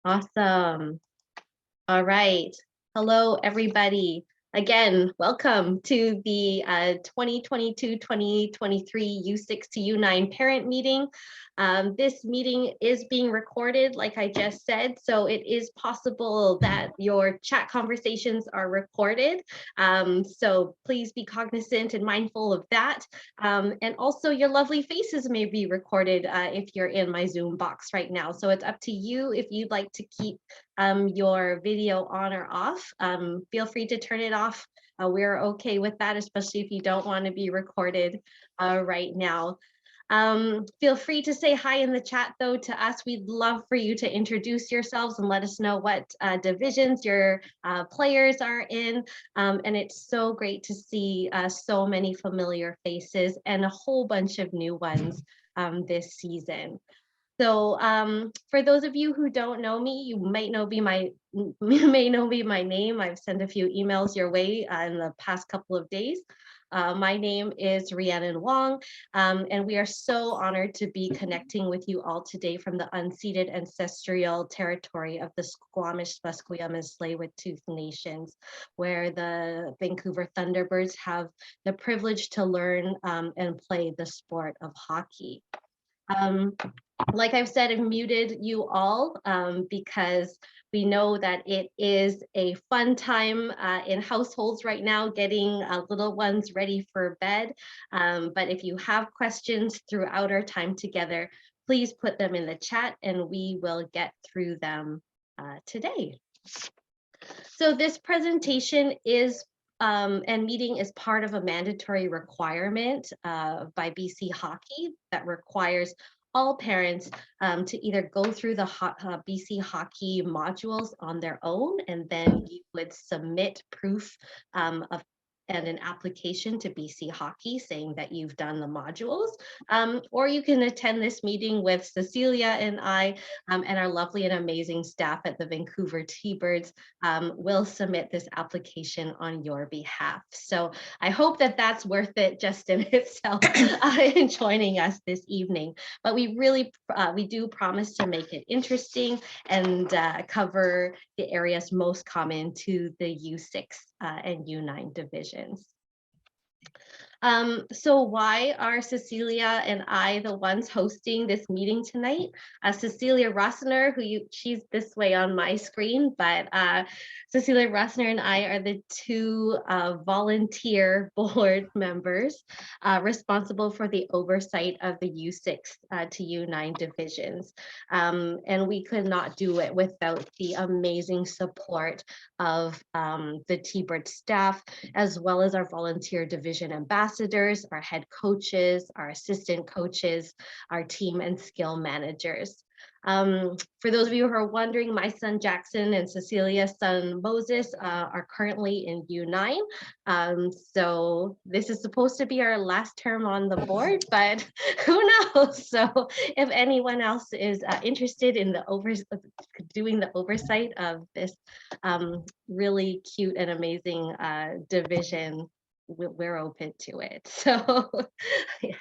Awesome. All right. Hello, everybody. Again, welcome to the 2022-2023 U6-U9 parent meeting. This meeting is being recorded, like I just said, so it is possible that your chat conversations are recorded. So please be cognizant and mindful of that. And also your lovely faces may be recorded if you're in my Zoom box right now. So it's up to you if you'd like to keep your video on or off. Feel free to turn it off. We're okay with that, especially if you don't want to be recorded right now. Feel free to say hi in the chat though to us. We'd love for you to introduce yourselves and let us know what divisions your players are in. And it's so great to see so many familiar faces and a whole bunch of new ones this season. So for those of you who don't know me, you might know me my name. I've sent a few emails your way in the past couple of days. My name is Rhiannon Wong, and we are so honored to be connecting with you all today from the unceded ancestral territory of the Squamish, Musqueam, and Tsleil-Waututh nations, where the Vancouver Thunderbirds have the privilege to learn and play the sport of hockey. Like I've said, I've muted you all because we know that it is a fun time in households right now, getting little ones ready for bed. But if you have questions throughout our time together, please put them in the chat and we will get through them today. So this presentation is and meeting is part of a mandatory requirement by BC Hockey that requires all parents to either go through the BC Hockey modules on their own, and then you would submit proof of and an application to BC Hockey saying that you've done the modules, or you can attend this meeting with Cecilia and I and our lovely and amazing staff at the Vancouver T-Birds will submit this application on your behalf. So I hope that that's worth it just in itself in joining us this evening. But we really, we do promise to make it interesting and cover the areas most common to the U6 and U9 divisions. So why are Cecilia and I the ones hosting this meeting tonight? Cecilia Rossner, she's this way on my screen, but Cecilia Rossner and I are the two volunteer board members responsible for the oversight of the U6 to U9 divisions. And we could not do it without the amazing support of the T-Bird staff, as well as our volunteer division ambassadors, our head coaches, our assistant coaches, our team and skill managers. For those of you who are wondering, my son Jackson and Cecilia's son Moses are currently in U9. So this is supposed to be our last term on the board, but who knows? So if anyone else is interested in doing the oversight of this really cute and amazing division, we're open to it. So yeah.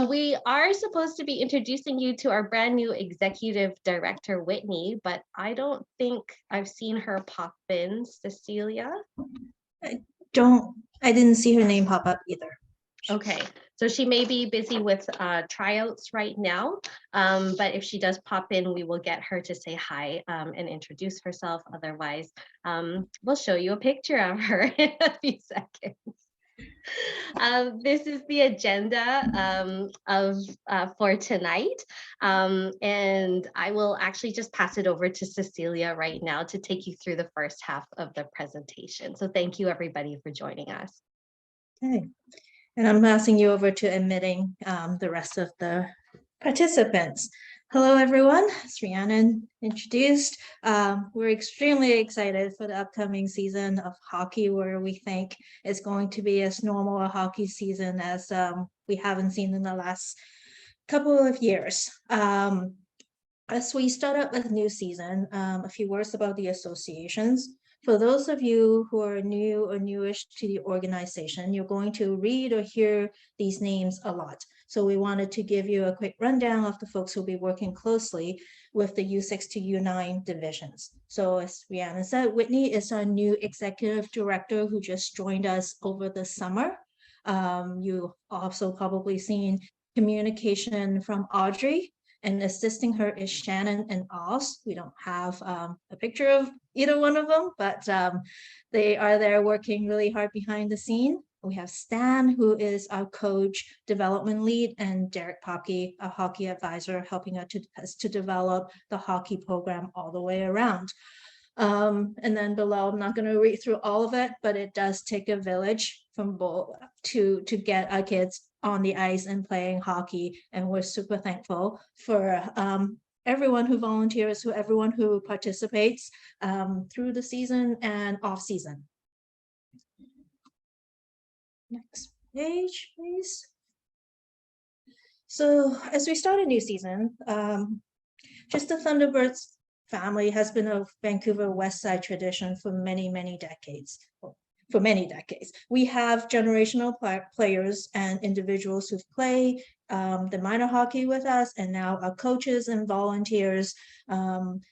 We are supposed to be introducing you to our brand new executive director, Whitney, but I don't think I've seen her pop in. Cecilia? I didn't see her name pop up either. Okay, so she may be busy with tryouts right now, but if she does pop in, we will get her to say hi and introduce herself. Otherwise, we'll show you a picture of her in a few seconds. This is the agenda for tonight, and I will actually just pass it over to Cecilia right now to take you through the first half of the presentation. So thank you everybody for joining us. Okay, and I'm passing you over to admitting the rest of the participants. Hello, everyone. As Rhiannon introduced, we're extremely excited for the upcoming season of hockey, where we think it's going to be as normal a hockey season as we haven't seen in the last couple of years. As we start up a new season, a few words about the associations. For those of you who are new or newish to the organization, you're going to read or hear these names a lot. So we wanted to give you a quick rundown of the folks who'll be working closely with the U6 to U9 divisions. So as Rhiannon said, Whitney is our new executive director who just joined us over the summer. You also probably seen communication from Audrey, and assisting her is Shannon and Oz. We don't have a picture of either one of them, but they are there working really hard behind the scene. We have Stan, who is our coach development lead, and Derek Popke, a hockey advisor, helping us to develop the hockey program all the way around. And then below, I'm not going to read through all of it, but it does take a village from both to get our kids on the ice and playing hockey. And we're super thankful for everyone who volunteers, everyone who participates through the season and off season. Next page, please. So as we start a new season, just the Thunderbirds family has been a Vancouver West Side tradition for many, many decades. For many decades. We have generational players and individuals who've played the minor hockey with us, and now our coaches and volunteers.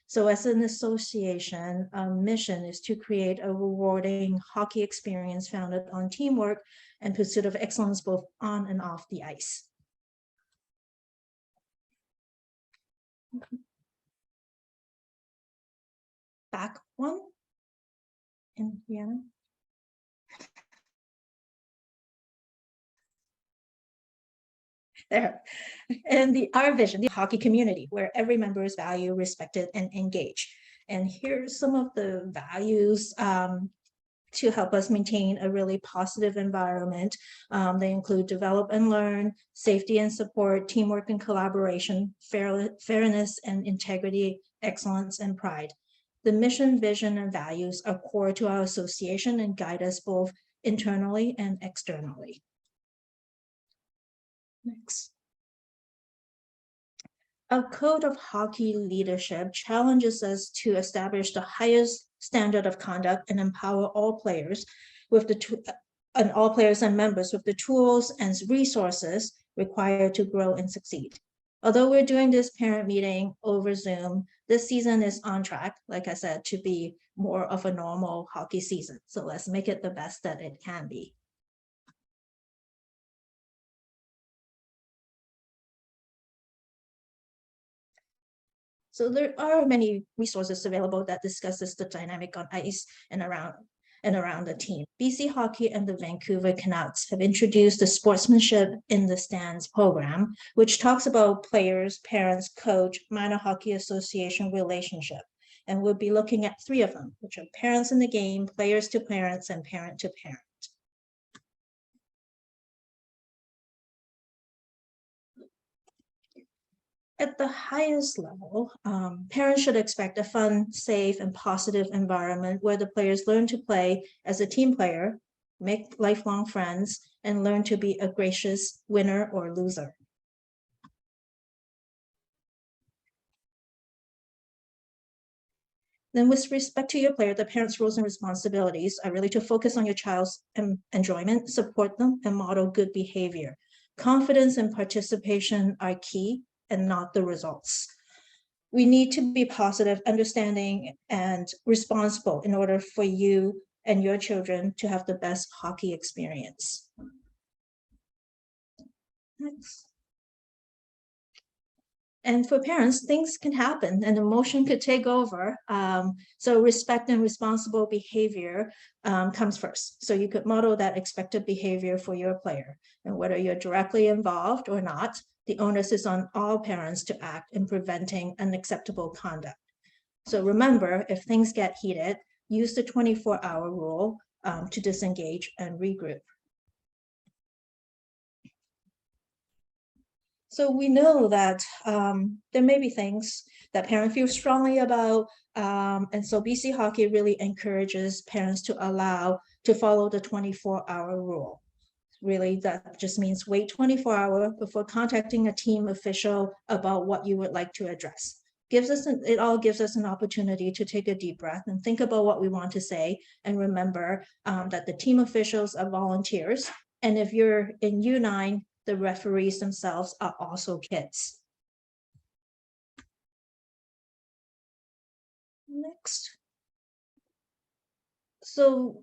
So as an association, our mission is to create a rewarding hockey experience founded on teamwork and pursuit of excellence both on and off the ice. Back one. And Rhiannon. There. And our vision, the hockey community, where every member is valued, respected, and engaged. And here's some of the values to help us maintain a really positive environment. They include develop and learn, safety and support, teamwork and collaboration, fairness and integrity, excellence and pride. The mission, vision, and values are core to our association and guide us both internally and externally. Next. Our code of hockey leadership challenges us to establish the highest standard of conduct and empower all players with all players and members with the tools and resources required to grow and succeed. Although we're doing this parent meeting over Zoom, this season is on track, like I said, to be more of a normal hockey season. So let's make it the best that it can be. So there are many resources available that discusses the dynamic on ice and around the team. BC Hockey and the Vancouver Canucks have introduced the Sportsmanship in the Stands program, which talks about players, parents, coach, minor hockey association relationship. And we'll be looking at 3 of them, which are parents in the game, players to parents, and parent to parent. At the highest level, parents should expect a fun, safe, and positive environment where the players learn to play as a team player, make lifelong friends, and learn to be a gracious winner or loser. Then with respect to your player, the parents' roles and responsibilities are really to focus on your child's enjoyment, support them, and model good behavior. Confidence and participation are key and not the results. We need to be positive, understanding, and responsible in order for you and your children to have the best hockey experience. Next. And for parents, things can happen and emotion could take over. So respect and responsible behavior comes first. So you could model that expected behavior for your player. And whether you're directly involved or not, the onus is on all parents to act in preventing unacceptable conduct. So remember, if things get heated, use the 24-hour rule to disengage and regroup. So we know that there may be things that parents feel strongly about, and so BC Hockey really encourages parents to follow the 24-hour rule. Really, that just means wait 24 hours before contacting a team official about what you would like to address. It all gives us an opportunity to take a deep breath and think about what we want to say, and remember that the team officials are volunteers. And if you're in U9, the referees themselves are also kids. Next. So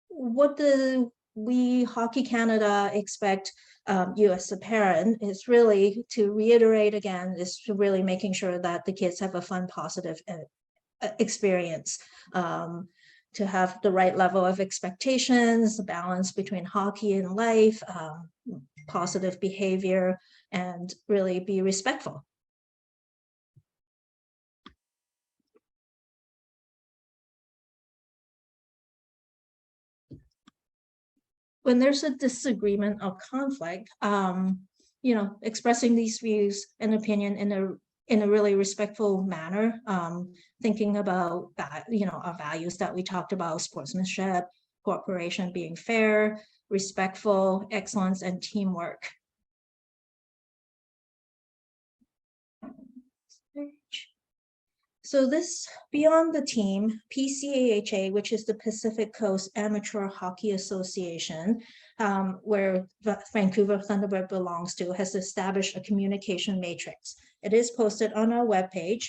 what do we Hockey Canada expect you as a parent is really to reiterate again, is to really making sure that the kids have a fun, positive experience, to have the right level of expectations, the balance between hockey and life, positive behavior, and really be respectful. When there's a disagreement or conflict, expressing these views and opinion in a really respectful manner, thinking about that, our values that we talked about: sportsmanship, cooperation, being fair, respectful, excellence, and teamwork. So this, beyond the team, PCAHA, which is the Pacific Coast Amateur Hockey Association, where Vancouver Thunderbird belongs to, has established a communication matrix. It is posted on our webpage.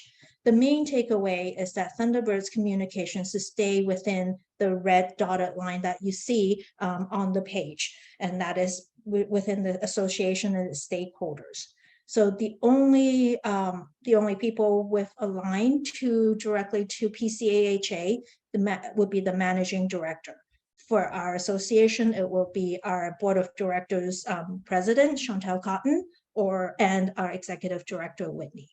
The main takeaway is that Thunderbird's communications to stay within the red dotted line that you see on the page, and that is within the association and its stakeholders. So the only people with a line directly to PCAHA would be the managing director. For our association, it will be our board of directors president, Chantel Cotton, and our executive director, Whitney.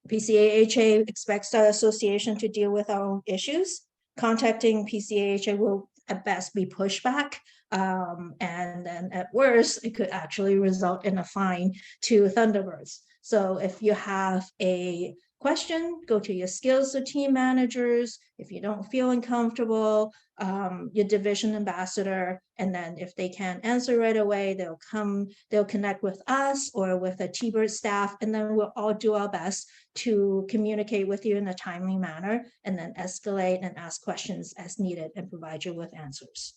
PCAHA expects the association to deal with our own issues. Contacting PCAHA will at best be pushback, and then at worst, it could actually result in a fine to Thunderbirds. So if you have a question, go to your skills or team managers. If you don't feel uncomfortable, your division ambassador, and then if they can't answer right away, they'll connect with us or with the T-Bird staff, and then we'll all do our best to communicate with you in a timely manner, and then escalate and ask questions as needed and provide you with answers.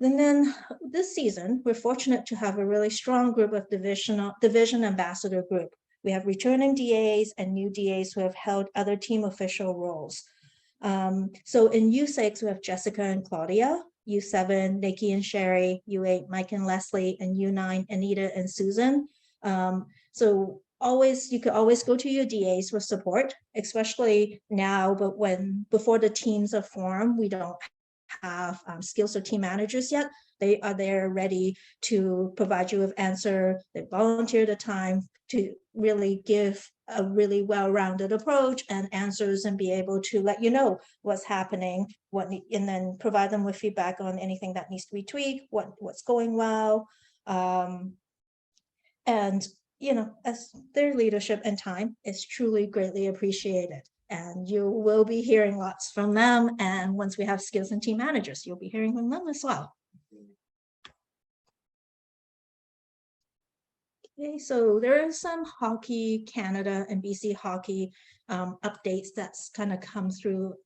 And then this season, we're fortunate to have a really strong group of division ambassador group. We have returning DAs and new DAs who have held other team official roles. So in U6, we have Jessica and Claudia, U7, Nikki and Sherry, U8, Mike and Leslie, and U9, Anita and Susan. So you could always go to your DAs for support, especially now, but before the teams are formed, we don't have skills or team managers yet. They are there ready to provide you with answer. They volunteer the time to really give a really well-rounded approach and answers, and be able to let you know what's happening, and then provide them with feedback on anything that needs to be tweaked, what's going well, and as their leadership and time is truly greatly appreciated. And you will be hearing lots from them. And once we have skills and team managers, you'll be hearing from them as well. Okay, so there are some Hockey Canada and BC Hockey updates that's kind of come through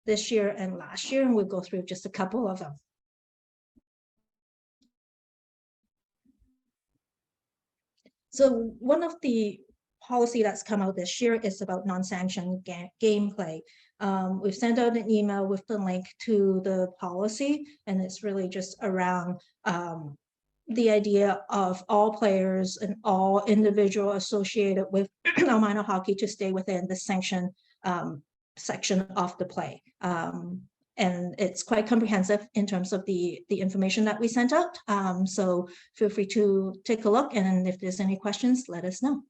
this year and last year, and we'll go through just a couple of them. So one of the policy that's come out this year is about non-sanctioned gameplay. We've sent out an email with the link to the policy, and it's really just around the idea of all players and all individual associated with minor hockey to stay within the sanction section of the play. And it's quite comprehensive in terms of the information that we sent out. So feel free to take a look, and if there's any questions, let us know.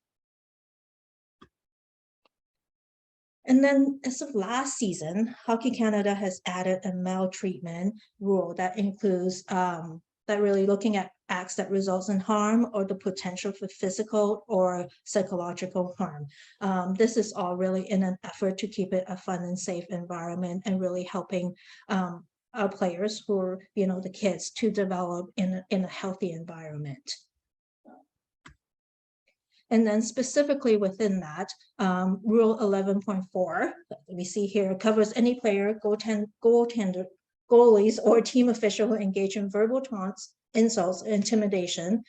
And then as of last season, Hockey Canada has added a maltreatment rule that includes that really looking at acts that results in harm or the potential for physical or psychological harm. This is all really in an effort to keep it a fun and safe environment, and really helping our players, who are, the kids, to develop in a healthy environment. And then specifically within that, Rule 11.4 that we see here covers any player, goaltender, goalies or team official who engage in verbal taunts, insults, intimidation,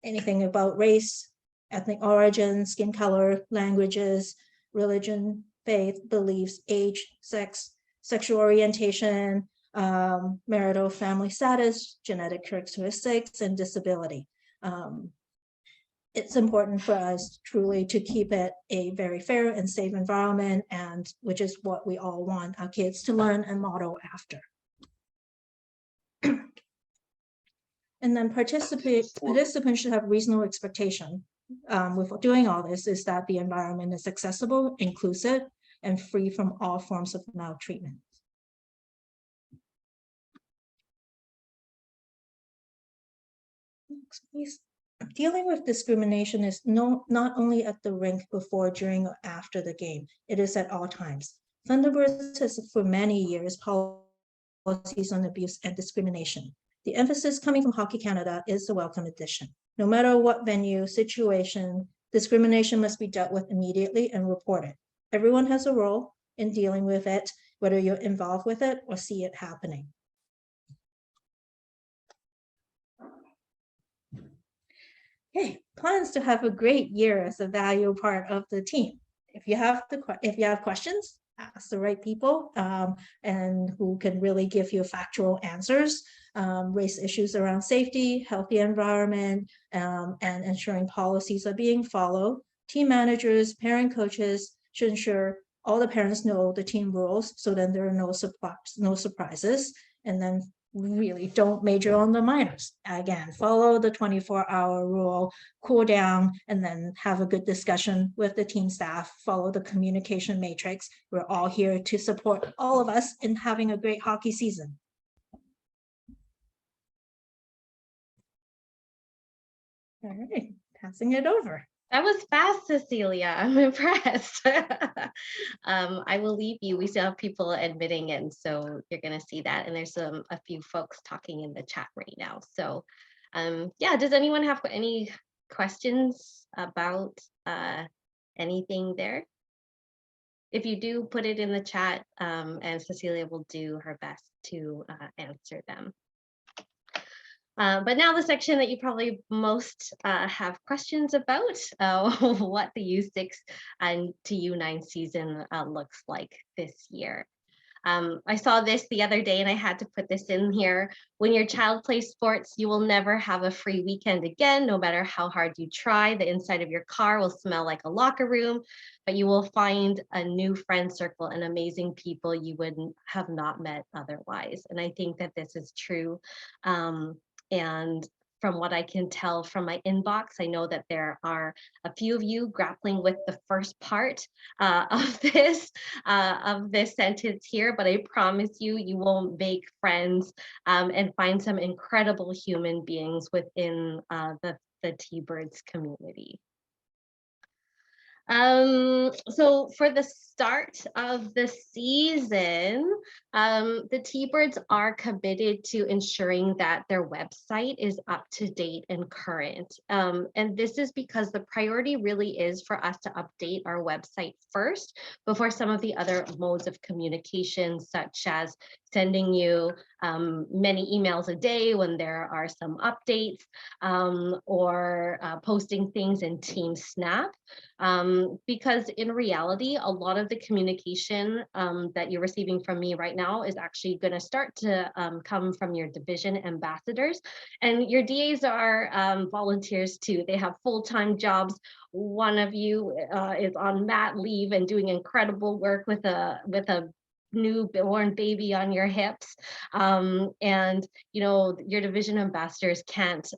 anything about race, ethnic origin, skin color, languages, religion, faith, beliefs, age, sex, sexual orientation, marital family status, genetic characteristics, and disability. It's important for us truly to keep it a very fair and safe environment, and which is what we all want our kids to learn and model after. And then participants should have reasonable expectation with doing all this is that the environment is accessible, inclusive, and free from all forms of maltreatment. Next, please. Dealing with discrimination is not only at the rink before, during, or after the game. It is at all times. Thunderbirds has for many years policies on abuse and discrimination. The emphasis coming from Hockey Canada is the welcome addition. No matter what venue, situation, discrimination must be dealt with immediately and reported. Everyone has a role in dealing with it, whether you're involved with it or see it happening. Okay, plans to have a great year as a valuable part of the team. If you have questions, ask the right people and who can really give you factual answers. Raise issues around safety, healthy environment, and ensuring policies are being followed. Team managers, parent coaches should ensure all the parents know the team rules, so then there are no surprises. And then really don't major on the minors. Again, follow the 24-hour rule, cool down, and then have a good discussion with the team staff, follow the communication matrix. We're all here to support all of us in having a great hockey season. All right, passing it over. That was fast, Cecilia. I'm impressed. I will leave you. We still have people admitting in, so you're going to see that. And there's a few folks talking in the chat right now. So yeah, does anyone have any questions about anything there? If you do, put it in the chat, and Cecilia will do her best to answer them. But now the section that you probably most have questions about, what the U6 and to U9 season looks like this year. I saw this the other day and I had to put this in here. When your child plays sports, you will never have a free weekend again, no matter how hard you try. The inside of your car will smell like a locker room, but you will find a new friend circle and amazing people you wouldn't have not met otherwise. And I think that this is true. And from what I can tell from my inbox, I know that there are a few of you grappling with the first part of this sentence here, but I promise you, you will make friends and find some incredible human beings within the T-Birds community. So for the start of the season, the T-Birds are committed to ensuring that their website is up to date and current. And this is because the priority really is for us to update our website first before some of the other modes of communication, such as sending you many emails a day when there are some updates, or posting things in Team Snap. Because in reality, a lot of the communication that you're receiving from me right now is actually going to start to come from your division ambassadors. And your DAs are volunteers too. They have full-time jobs. One of you is on mat leave and doing incredible work with a newborn baby on your hips, and you know your division ambassadors can't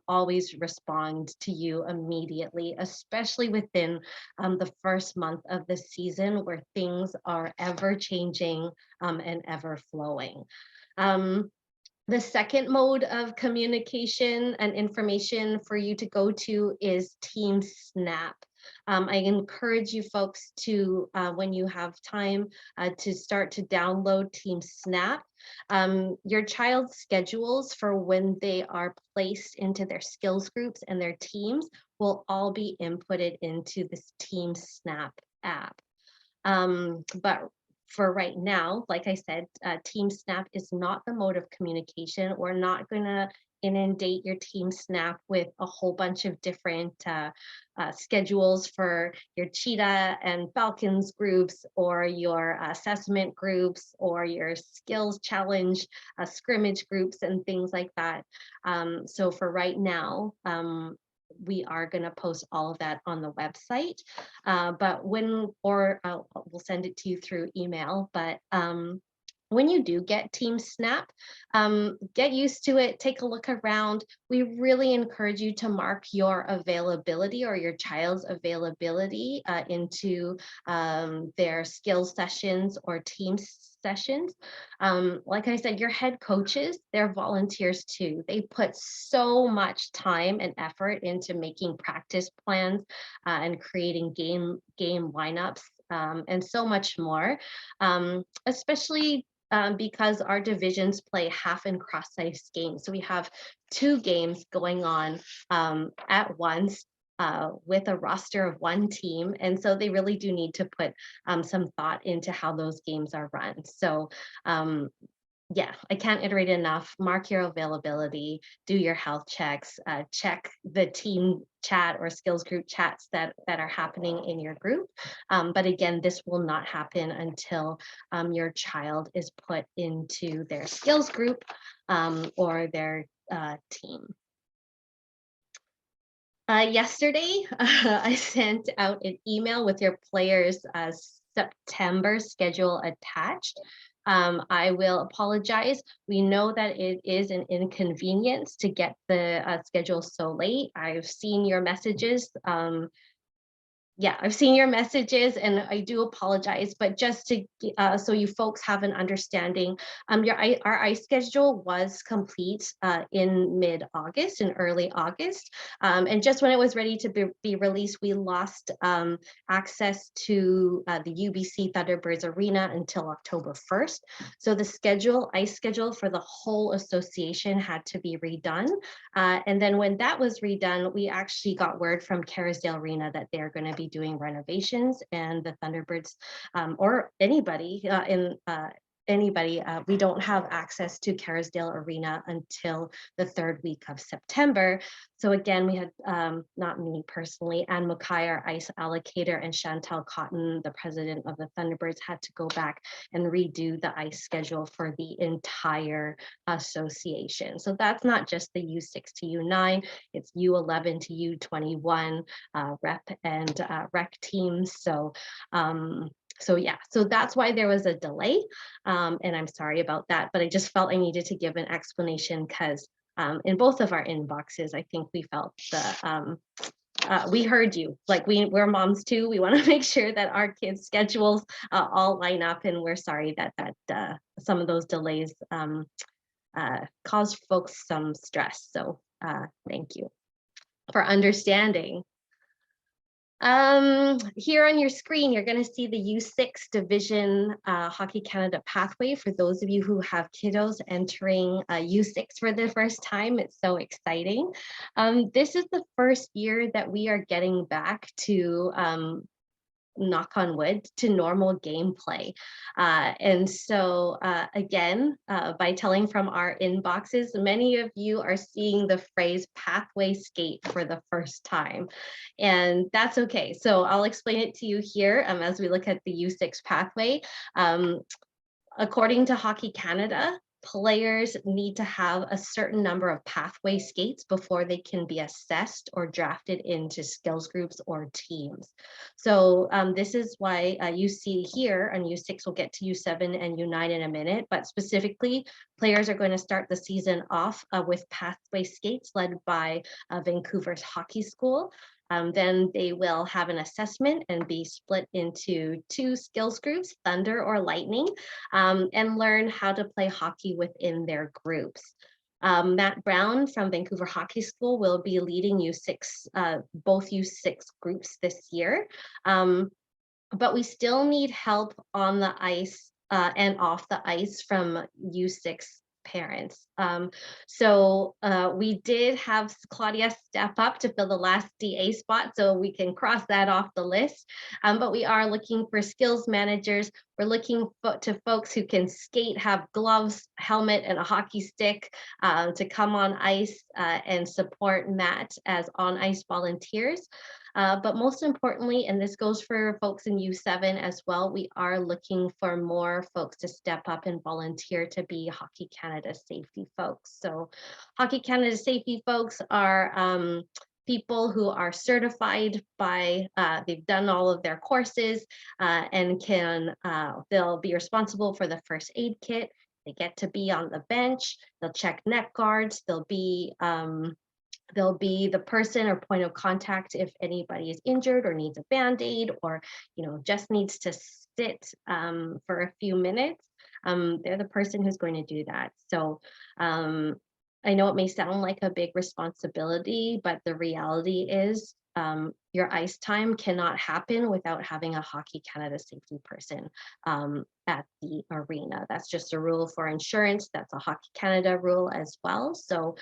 always respond to you immediately, especially within the first month of the season where things are ever changing and ever flowing. The second mode of communication and information for you to go to is Team Snap. I encourage you folks to, when you have time, to start to download Team Snap. Your child's schedules for when they are placed into their skills groups and their teams will all be inputted into this Team Snap app. But for right now, like I said, Team Snap is not the mode of communication. We're not going to inundate your Team Snap with a whole bunch of different schedules for your Cheetah and Falcons groups, or your assessment groups, or your skills challenge scrimmage groups and things like that. So for right now, we are going to post all of that on the website, but we'll send it to you through email. But when you do get Team Snap, get used to it, take a look around. We really encourage you to mark your availability or your child's availability into their skills sessions or team sessions. Like I said, your head coaches, they're volunteers too. They put so much time and effort into making practice plans and creating game lineups, and so much more, especially because our divisions play half and cross-ice games. So we have 2 games going on at once with a roster of 1 team. And so they really do need to put some thought into how those games are run. So yeah, I can't iterate enough. Mark your availability, do your health checks, check the team chat or skills group chats that are happening in your group. But again, this will not happen until your child is put into their skills group or their team. Yesterday, I sent out an email with your players' September schedule attached. I will apologize. We know that it is an inconvenience to get the schedule so late. I've seen your messages. Yeah, I've seen your messages and I do apologize, but just to so you folks have an understanding, our ice schedule was complete in mid-August and early August, and just when it was ready to be released, we lost access to the UBC Thunderbirds Arena until October 1st. So the ice schedule for the whole association had to be redone, and then when that was redone, we actually got word from Kerrisdale Arena that they're going to be doing renovations, and the Thunderbirds or anybody we don't have access to Kerrisdale Arena until the 3rd week of September. So again, we had, not me personally, Anne Mackay, our ice allocator, and Chantel Cotton, the president of the Thunderbirds, had to go back and redo the ice schedule for the entire association. So that's not just the U6 to U9, it's U11 to U21 rep and rec teams. So yeah, so that's why there was a delay, and I'm sorry about that, but I just felt I needed to give an explanation because in both of our inboxes, I think we felt we heard you. Like we're moms too. We want to make sure that our kids' schedules all line up, and we're sorry that some of those delays caused folks some stress. So thank you for understanding. Here on your screen, you're going to see the U6 Division Hockey Canada pathway for those of you who have kiddos entering U6 for the first time. It's so exciting. This is the first year that we are getting back to knock on wood, to normal gameplay. And so again, by telling from our inboxes, many of you are seeing the phrase pathway skate for the first time. And that's okay. So I'll explain it to you here as we look at the U6 pathway. According to Hockey Canada, players need to have a certain number of pathway skates before they can be assessed or drafted into skills groups or teams. So this is why you see here on U6, we'll get to U7 and U9 in a minute, but specifically players are going to start the season off with pathway skates led by Vancouver's Hockey School. Then they will have an assessment and be split into 2 skills groups, Thunder or Lightning, and learn how to play hockey within their groups. Matt Brown from Vancouver Hockey School will be leading U6, both U6 groups this year, but we still need help on the ice and off the ice from U6 parents. So we did have Claudia step up to fill the last DA spot, so we can cross that off the list. But we are looking for skills managers. We're looking to folks who can skate, have gloves, helmet, and a hockey stick to come on ice and support Matt as on-ice volunteers. But most importantly, and this goes for folks in U7 as well, we are looking for more folks to step up and volunteer to be Hockey Canada safety folks. So Hockey Canada safety folks are people who are certified by, they've done all of their courses and they'll be responsible for the first aid kit. They get to be on the bench, they'll check neck guards, they'll be the person or point of contact if anybody is injured or needs a Band-Aid or just needs to sit for a few minutes. They're the person who's going to do that. So I know it may sound like a big responsibility, but the reality is your ice time cannot happen without having a Hockey Canada safety person at the arena. That's just a rule for insurance. That's a Hockey Canada rule as well. So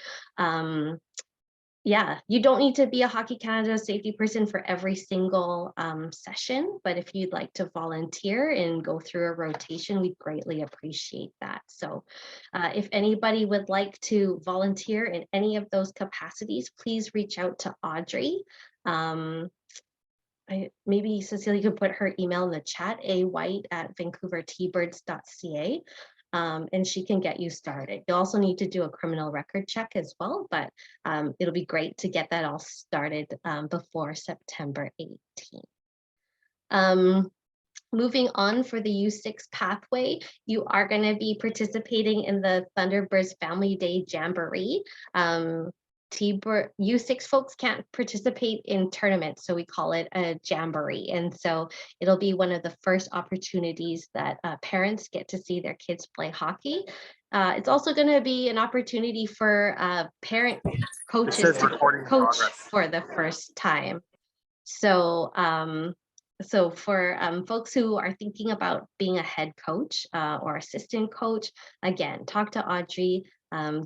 yeah, you don't need to be a Hockey Canada safety person for every single session, but if you'd like to volunteer and go through a rotation, we'd greatly appreciate that. So if anybody would like to volunteer in any of those capacities, please reach out to Audrey. Maybe Cecilia could put her email in the chat, awhite@vancouvertbirds.ca. And she can get you started. You also need to do a criminal record check as well, but it'll be great to get that all started before September 18th. Moving on for the U6 pathway, you are going to be participating in the Thunderbirds Family Day Jamboree. U6 folks can't participate in tournaments, so we call it a jamboree. And so it'll be one of the first opportunities that parents get to see their kids play hockey. It's also going to be an opportunity for parent coaches to coach for the first time. So for folks who are thinking about being a head coach or assistant coach, again, talk to Audrey,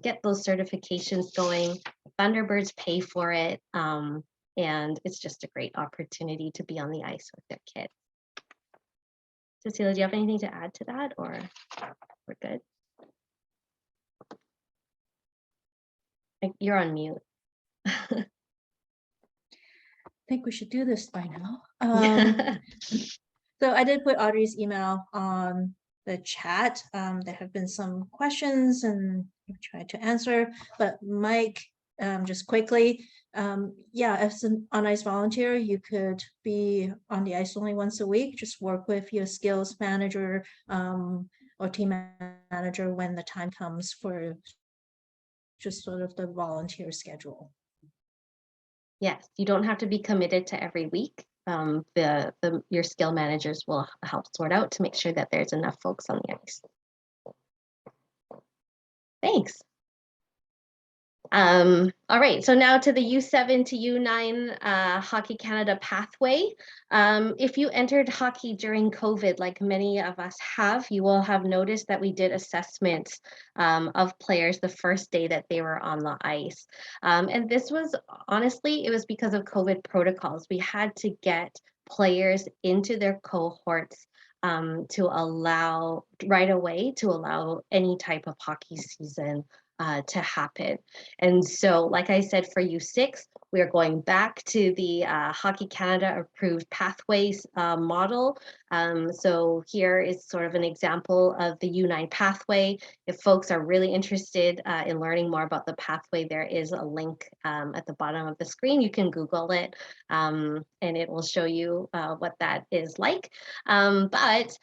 get those certifications going. Thunderbirds pay for it, and it's just a great opportunity to be on the ice with their kids. Cecilia, do you have anything to add to that, or we're good? You're on mute. I think we should do this by now. So I did put Audrey's email on the chat. There have been some questions and I've tried to answer, but Mike, just quickly, yeah, as an on-ice volunteer, you could be on the ice only once a week. Just work with your skills manager or team manager when the time comes for just sort of the volunteer schedule. Yes, you don't have to be committed to every week. Your skill managers will help sort out to make sure that there's enough folks on the ice. Thanks. All right, so now to the U7 to U9 Hockey Canada pathway. If you entered hockey during COVID, like many of us have, you will have noticed that we did assessments of players the first day that they were on the ice. And this was, honestly, it was because of COVID protocols. We had to get players into their cohorts to allow right away to allow any type of hockey season to happen. And so, like I said, for U6, we are going back to the Hockey Canada approved pathways model. So here is sort of an example of the U9 pathway. If folks are really interested in learning more about the pathway, there is a link at the bottom of the screen. You can Google it and it will show you what that is like. But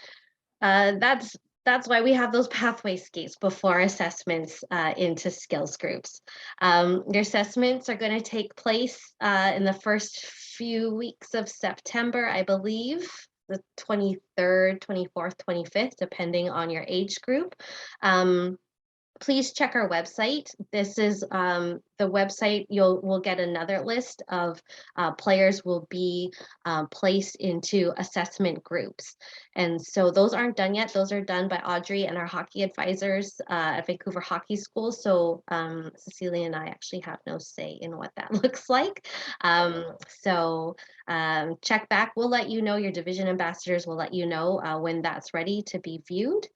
that's why we have those pathway skates before assessments into skills groups. Your assessments are going to take place in the first few weeks of September, I believe, the 23rd, 24th, 25th, depending on your age group. please check our website. This is the website. We'll get another list of players will be placed into assessment groups. And so those aren't done yet. Those are done by Audrey and our hockey advisors at Vancouver Hockey School. So Cecilia and I actually have no say in what that looks like. Check back. We'll let you know, your division ambassadors will let you know when that's ready to be viewed.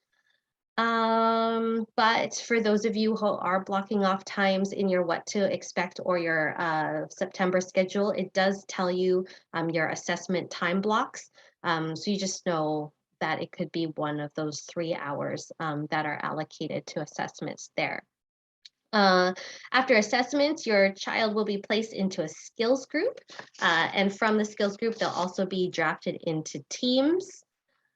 But for those of you who are blocking off times in your what to expect or your September schedule, it does tell you your assessment time blocks. So you just know that it could be one of those 3 hours that are allocated to assessments there. After assessments, your child will be placed into a skills group, and from the skills group, they'll also be drafted into teams.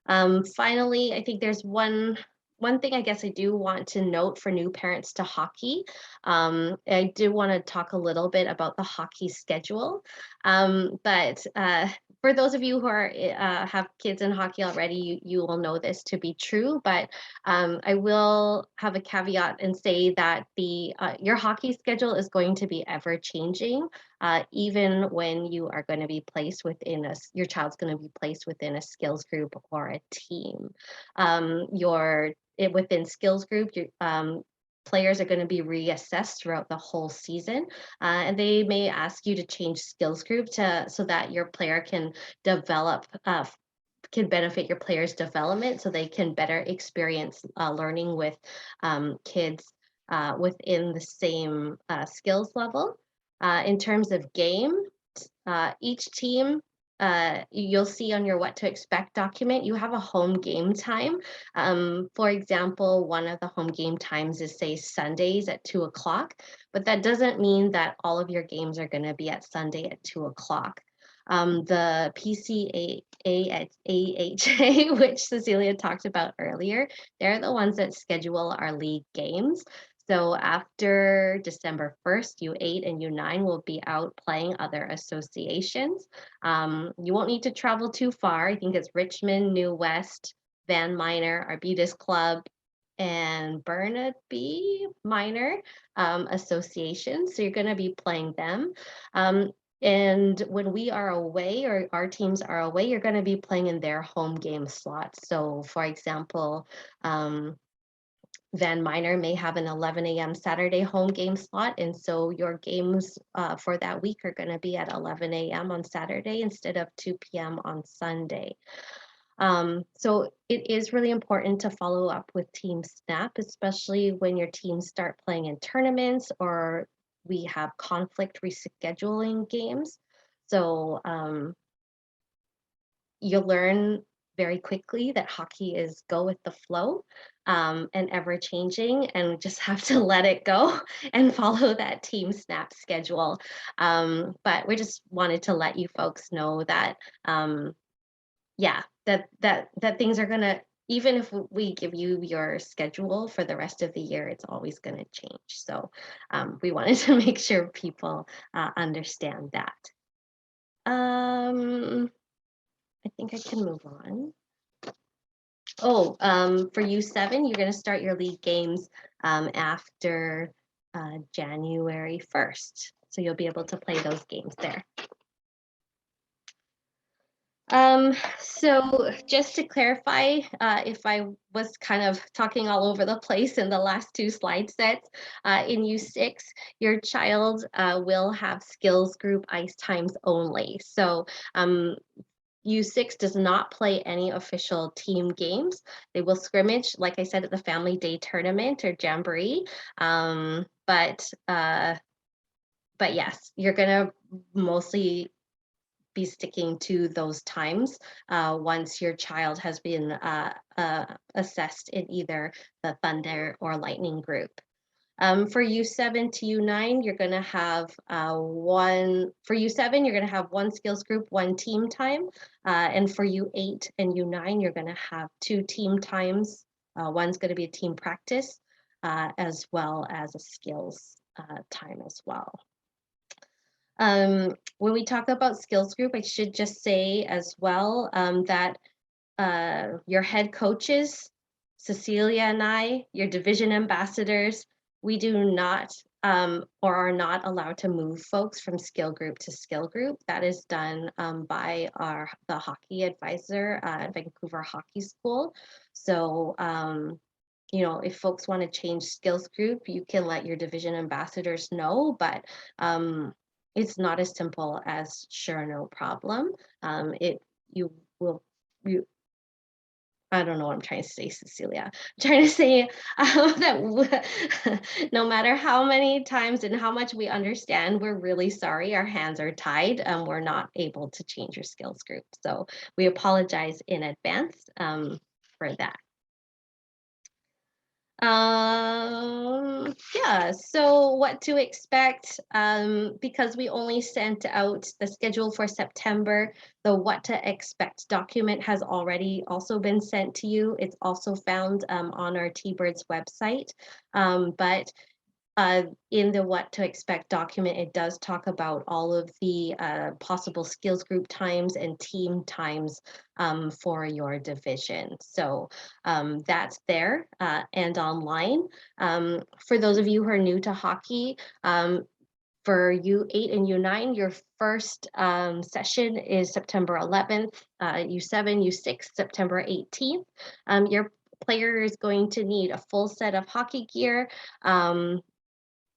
Finally, I think there's one thing I guess I do want to note for new parents to hockey. I do want to talk a little bit about the hockey schedule. But for those of you who are have kids in hockey already, you will know this to be true. But I will have a caveat and say that your hockey schedule is going to be ever changing. Even when you are going to be placed within your child's going to be placed within a skills group or a team. Within skills group, players are going to be reassessed throughout the whole season, and they may ask you to change skills group so that your player can develop. Can benefit your player's development so they can better experience learning with kids within the same skills level. In terms of game, each team, you'll see on your what to expect document, you have a home game time. For example, one of the home game times is, say, Sundays at 2 o'clock, but that doesn't mean that all of your games are going to be at Sunday at 2 o'clock. The PCAA at AHA, which Cecilia talked about earlier, they're the ones that schedule our league games. So after December 1st, U8 and U9 will be out playing other associations. You won't need to travel too far. I think it's Richmond, New West, Van Minor, Arbutus Club, and Burnaby Minor associations. So you're going to be playing them. And when we are away or our teams are away, you're going to be playing in their home game slots. So for example, Van Minor may have an 11 a.m. Saturday home game slot, and so your games for that week are going to be at 11 a.m. on Saturday instead of 2 p.m. on Sunday. So it is really important to follow up with Team Snap, especially when your teams start playing in tournaments or we have conflict rescheduling games. So you'll learn very quickly that hockey is go with the flow and ever changing, and we just have to let it go and follow that Team Snap schedule. But we just wanted to let you folks know that, yeah, that things are gonna, even if we give you your schedule for the rest of the year, it's always gonna change. So we wanted to make sure people understand that. I think I can move on. Oh, for U7, you're going to start your league games after January 1st. So you'll be able to play those games there. So just to clarify, if I was kind of talking all over the place in the last two slide sets, in U6, your child will have skills group ice times only. So U6 does not play any official team games. They will scrimmage, like I said, at the Family Day Tournament or Jamboree. But yes, you're gonna mostly be sticking to those times once your child has been assessed in either the Thunder or Lightning group. For U7 to U9, you're going to have for U7, you're going to have one skills group, one team time. And for U8 and U9, you're going to have two team times. One's going to be a team practice as well as a skills time as well. When we talk about skills group, I should just say as well that your head coaches Cecilia and I, your division ambassadors, we do not or are not allowed to move folks from skill group to skill group. That is done by the hockey advisor at Vancouver Hockey School. So, you know, if folks want to change skills group, you can let your division ambassadors know, but it's not as simple as sure, no problem. You will, you, I don't know what I'm trying to say, Cecilia. I'm trying to say that no matter how many times and how much we understand, we're really sorry. Our hands are tied. We're not able to change your skills group. So we apologize in advance for that. Yeah, so what to expect, because we only sent out the schedule for September, the what to expect document has already also been sent to you. It's also found on our T-Birds website, but in the what to expect document, it does talk about all of the possible skills group times and team times for your division. So that's there and online. For those of you who are new to hockey, for U8 and U9, your first session is September 11th, U7, U6, September 18th. Your player is going to need a full set of hockey gear.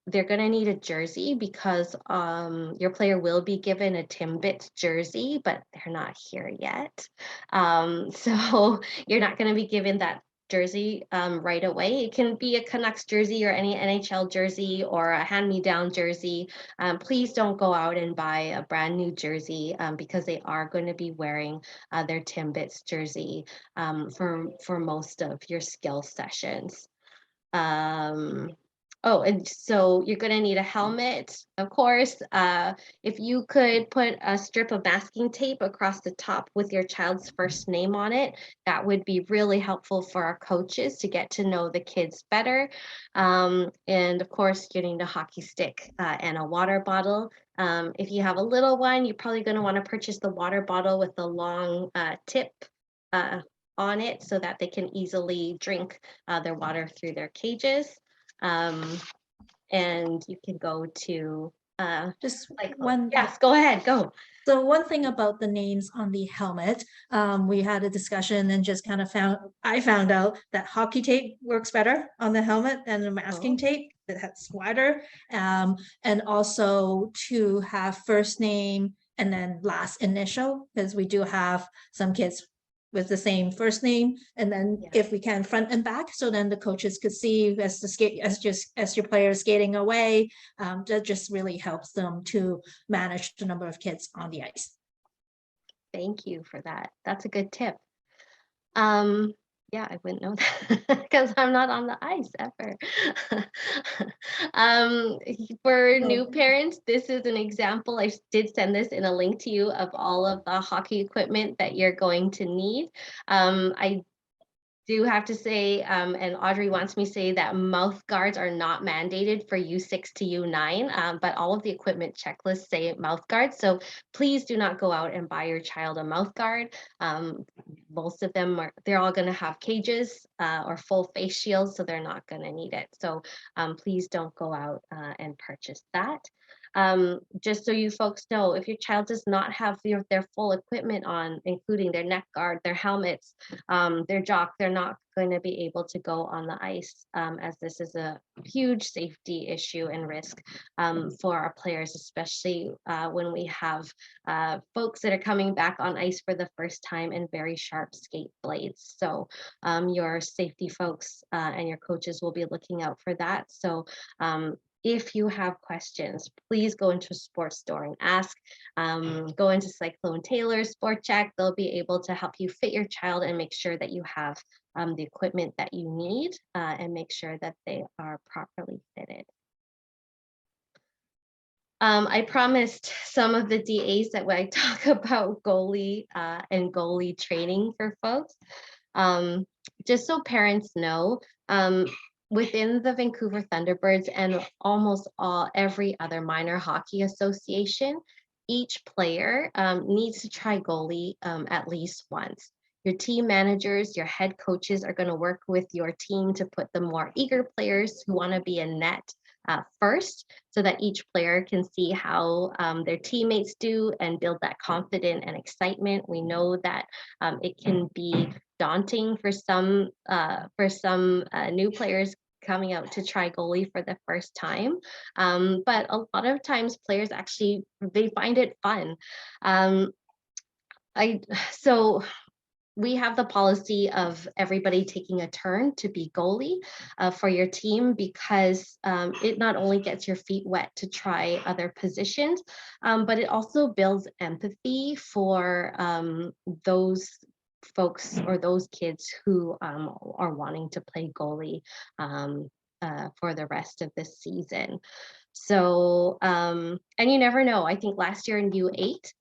They're going to need a jersey because your player will be given a Timbits jersey, but they're not here yet. So you're not going to be given that jersey right away. It can be a Canucks jersey or any NHL jersey or a hand-me-down jersey. Please don't go out and buy a brand new jersey because they are going to be wearing their Timbits jersey for most of your skill sessions. Oh, and so you're going to need a helmet, of course. If you could put a strip of masking tape across the top with your child's first name on it, that would be really helpful for our coaches to get to know the kids better. And of course, you need a hockey stick and a water bottle. If you have a little one, you're probably going to want to purchase the water bottle with the long tip on it so that they can easily drink their water through their cages. And you can go to Just like, one. yes, go ahead, go. So one thing about the names on the helmet, we had a discussion and just kind of I found out that hockey tape works better on the helmet than the masking tape that has wider. And also to have first name and then last initial, because we do have some kids with the same first name, and then if we can front and back, so then the coaches could see as your player is skating away. That just really helps them to manage the number of kids on the ice. Thank you for that. That's a good tip. Yeah, I wouldn't know that because I'm not on the ice ever. For new parents, this is an example. I did send this in a link to you of all of the hockey equipment that you're going to need. I do have to say, and Audrey wants me to say that mouth guards are not mandated for U6 to U9, but all of the equipment checklists say mouth guards. So please do not go out and buy your child a mouth guard. Most of them they're all going to have cages or full face shields, so they're not going to need it. So please don't go out and purchase that. Just so you folks know, if your child does not have their full equipment on, including their neck guard, their helmets, their jock, they're not going to be able to go on the ice, as this is a huge safety issue and risk for our players, especially when we have folks that are coming back on ice for the first time and very sharp skate blades. So your safety folks and your coaches will be looking out for that. So if you have questions, please go into a sports store and ask. Go into Cyclone Taylor Sport Check. They'll be able to help you fit your child and make sure that you have the equipment that you need and make sure that they are properly fitted. I promised some of the DAs that when I talk about goalie and goalie training for folks, just so parents know, within the Vancouver Thunderbirds and almost every other minor hockey association, each player needs to try goalie at least once. Your team managers, your head coaches are going to work with your team to put the more eager players who want to be in net first, so that each player can see how their teammates do and build that confidence and excitement. We know that it can be daunting for some new players coming out to try goalie for the first time, but a lot of times players actually, they find it fun. So we have the policy of everybody taking a turn to be goalie for your team, because it not only gets your feet wet to try other positions, but it also builds empathy for those folks or those kids who are wanting to play goalie for the rest of the season. So, and you never know. I think last year in U8,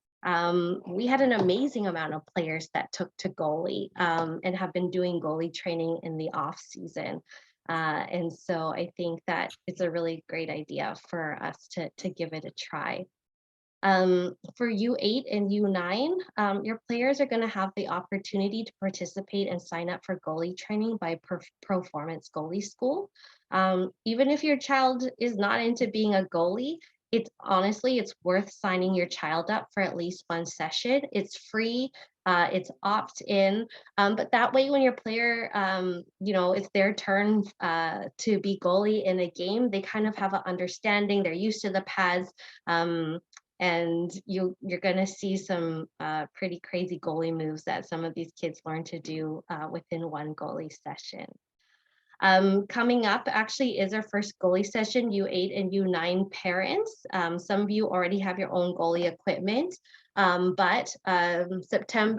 we had an amazing amount of players that took to goalie and have been doing goalie training in the off season. And so I think that it's a really great idea for us to give it a try. For U8 and U9, your players are going to have the opportunity to participate and sign up for goalie training by Performance Goalie School. Even if your child is not into being a goalie, it's worth signing your child up for at least one session. It's free. It's opt-in, but that way when your player, it's their turn to be goalie in a game, they kind of have an understanding, they're used to the pads, and you're going to see some pretty crazy goalie moves that some of these kids learn to do within one goalie session. Coming up actually is our first goalie session, U8 and U9 parents. Some of you already have your own goalie equipment, but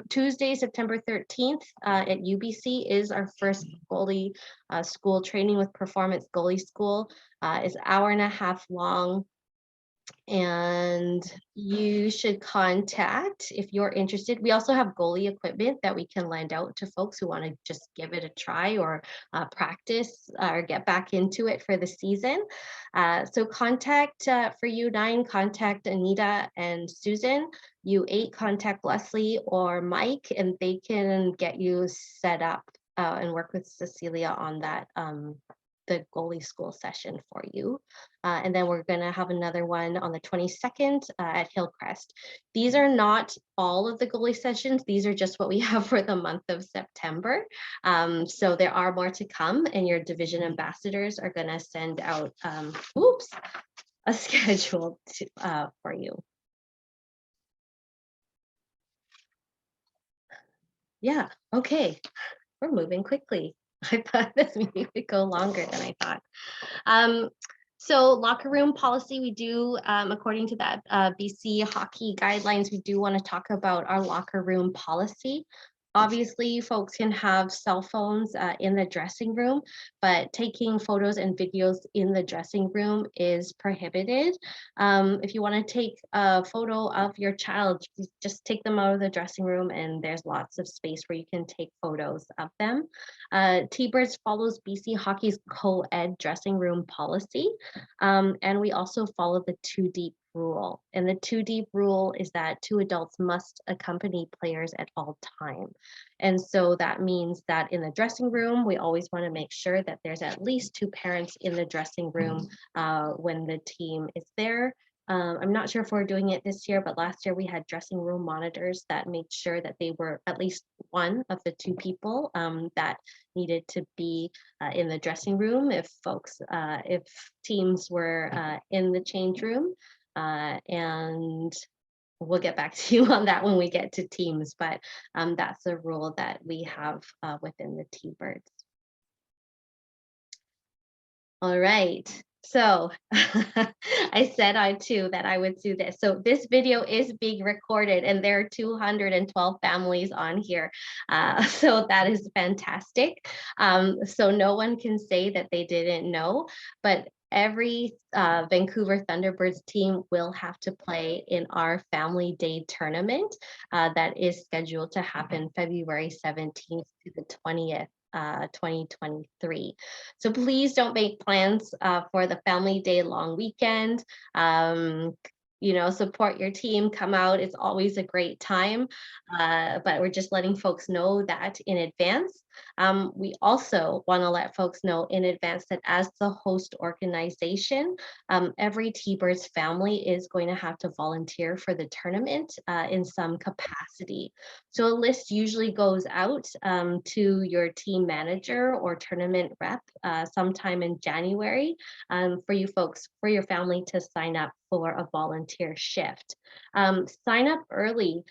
Tuesday, September 13th at UBC is our first goalie school training with Performance Goalie School. It's an hour and a half long. And you should contact if you're interested. We also have goalie equipment that we can lend out to folks who want to just give it a try or practice or get back into it for the season. So contact for U9, contact Anita and Susan. U8, contact Leslie or Mike, and they can get you set up and work with Cecilia on that the goalie school session for you. And then we're gonna have another one on the 22nd at Hillcrest. These are not all of the goalie sessions. These are just what we have for the month of September. So there are more to come, and your division ambassadors are gonna send out, a schedule for you. Yeah, okay, we're moving quickly. I thought this meeting would go longer than I thought. So locker room policy, we do, according to that BC hockey guidelines, we do want to talk about our locker room policy. Obviously, folks can have cell phones in the dressing room, but taking photos and videos in the dressing room is prohibited. If you want to take a photo of your child, just take them out of the dressing room, and there's lots of space where you can take photos of them. T-Birds follows BC Hockey's co-ed dressing room policy, and we also follow the 2-deep rule. And the 2-deep rule is that 2 adults must accompany players at all time. And so that means that in the dressing room, we always want to make sure that there's at least 2 parents in the dressing room when the team is there. I'm not sure if we're doing it this year, but last year we had dressing room monitors that made sure that they were at least one of the 2 people that needed to be in the dressing room if teams were in the change room. And we'll get back to you on that when we get to teams, but that's a rule that we have within the T-Birds. All right, so I said that I would do this. So this video is being recorded, and there are 212 families on here. So that is fantastic. So no one can say that they didn't know, but every Vancouver Thunderbirds team will have to play in our Family Day tournament that is scheduled to happen February 17th to the 20th. 2023. So please don't make plans for the Family Day long weekend. support your team, come out. It's always a great time, but we're just letting folks know that in advance. We also want to let folks know in advance that as the host organization, every T-Birds family is going to have to volunteer for the tournament in some capacity. So a list usually goes out to your team manager or tournament rep sometime in January for you folks, for your family to sign up for a volunteer shift. Sign up early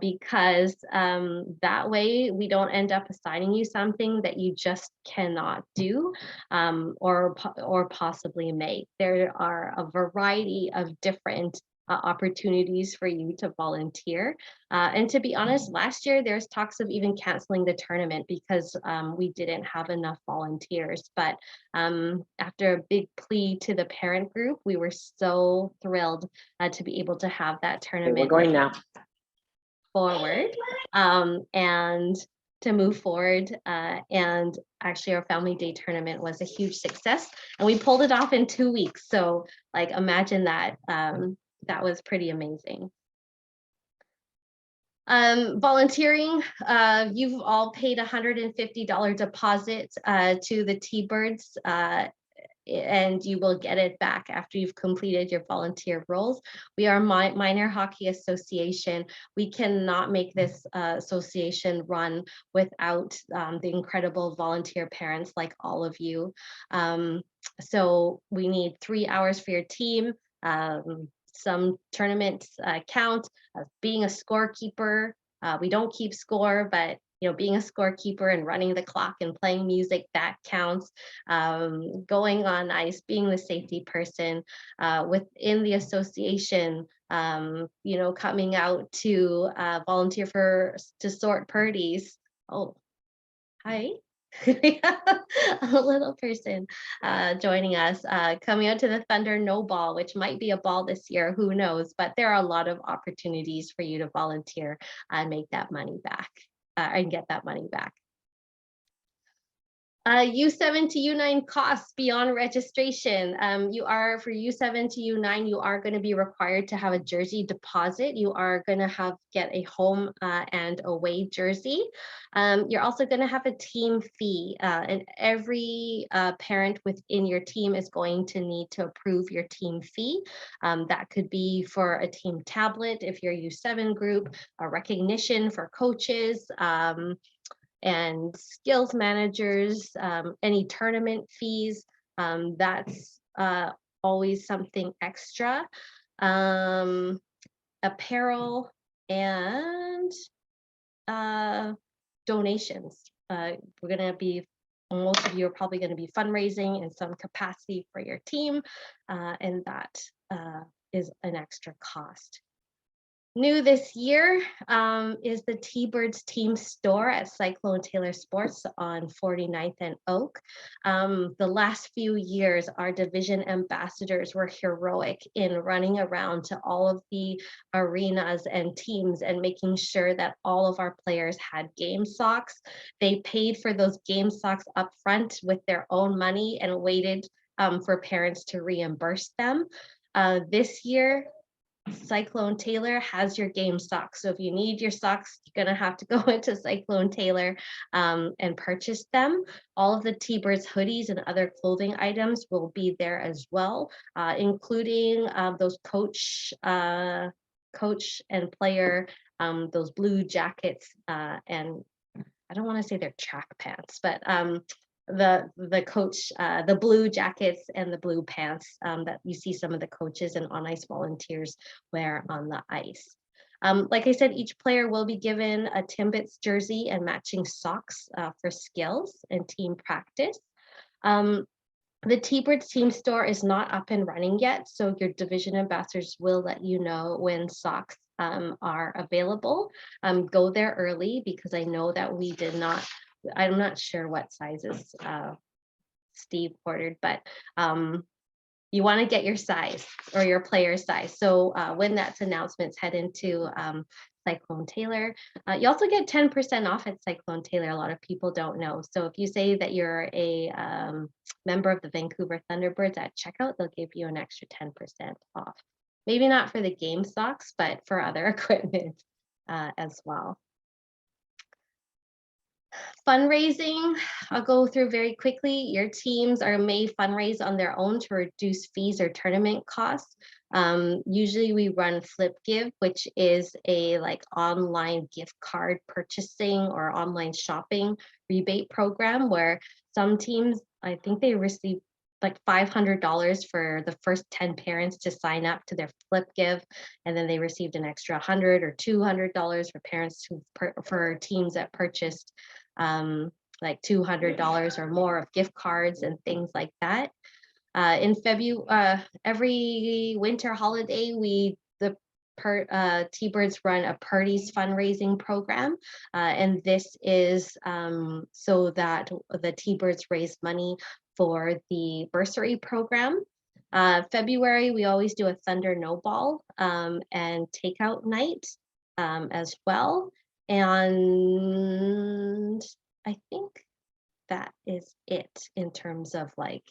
because that way we don't end up assigning you something that you just cannot do or possibly make. There are a variety of different opportunities for you to volunteer. And to be honest, last year there's talks of even canceling the tournament because we didn't have enough volunteers. But after a big plea to the parent group, we were so thrilled to be able to have that tournament. Okay, we're going now. Forward and to move forward. And actually our family day tournament was a huge success and we pulled it off in 2 weeks. So like, imagine that. That was pretty amazing. Volunteering, you've all paid $150 deposit to the T-Birds and you will get it back after you've completed your volunteer roles. We are Minor Hockey Association. We cannot make this association run without the incredible volunteer parents like all of you. So we need 3 hours for your team. Some tournaments count being a scorekeeper. We don't keep score, but being a scorekeeper and running the clock and playing music, that counts. Going on ice, being the safety person within the association, coming out to volunteer to sort purdies. Oh, hi. A little person joining us, coming out to the Thunder No Ball, which might be a ball this year, who knows, but there are a lot of opportunities for you to volunteer and make that money back and get that money back. U7 to U9 costs beyond registration. For U7 to U9, you are going to be required to have a jersey deposit. You are going to get a home and away jersey. You're also going to have a team fee, and every parent within your team is going to need to approve your team fee. That could be for a team tablet if you're U7 group, a recognition for coaches, and skills managers, any tournament fees, that's always something extra. Apparel and donations. Most of you are probably going to be fundraising in some capacity for your team, and that is an extra cost. New this year is the T-Birds team store at Cyclone Taylor Sports on 49th and Oak. The last few years, our division ambassadors were heroic in running around to all of the arenas and teams and making sure that all of our players had game socks. They paid for those game socks up front with their own money and waited for parents to reimburse them. This year, Cyclone Taylor has your game socks. So if you need your socks, you're going to have to go into Cyclone Taylor and purchase them. All of the T-Birds hoodies and other clothing items will be there as well, including those coach and player, those blue jackets, and I don't want to say they're track pants, but the coach, the blue jackets and the blue pants that you see some of the coaches and on ice volunteers wear on the ice. Like I said, each player will be given a Timbits jersey and matching socks for skills and team practice. The T-Birds team store is not up and running yet, so your division ambassadors will let you know when socks are available. Go there early because I know that we did not. I'm not sure what sizes Steve ordered, but you want to get your size or your player size. So when that's announcements, head into Cyclone Taylor. You also get 10% off at Cyclone Taylor. A lot of people don't know. So if you say that you're a member of the Vancouver Thunderbirds at checkout, they'll give you an extra 10% off. maybe not for the game socks, but for other equipment as well. Fundraising, I'll go through very quickly. Your teams may fundraise on their own to reduce fees or tournament costs. Usually we run Flip Give, which is a online gift card purchasing or online shopping rebate program where some teams, I think they receive like $500 for the first 10 parents to sign up to their Flip Give, and then they received an extra $100 or $200 for parents for teams that purchased like $200 or more of gift cards and things like that. In February, every winter holiday, the T-Birds run a Parties fundraising program, and this is so that the T-Birds raise money for the bursary program. February, we always do a Thunder No Ball and takeout night as well. And I think that is it in terms of like